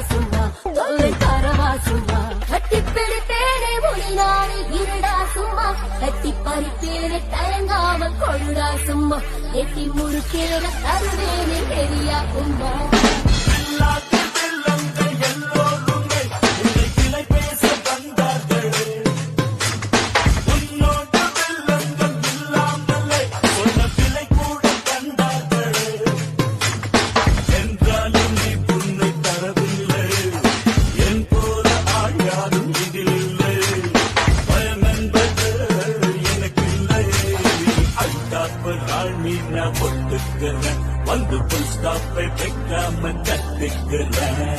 சும்மா தொல்லை தரவா சும்மா கட்டி பிடிப்பேனே மொழிநாடு இருடா சும்மா கட்டி பறிப்பேனே தயங்காமல் கொழுடா சும்மா எட்டி முறுக்கேன தருவேனே பெரியா உம்மா வந்து புல் ஸ்டாப்பை வைக்காம கத்துக்கிறேன்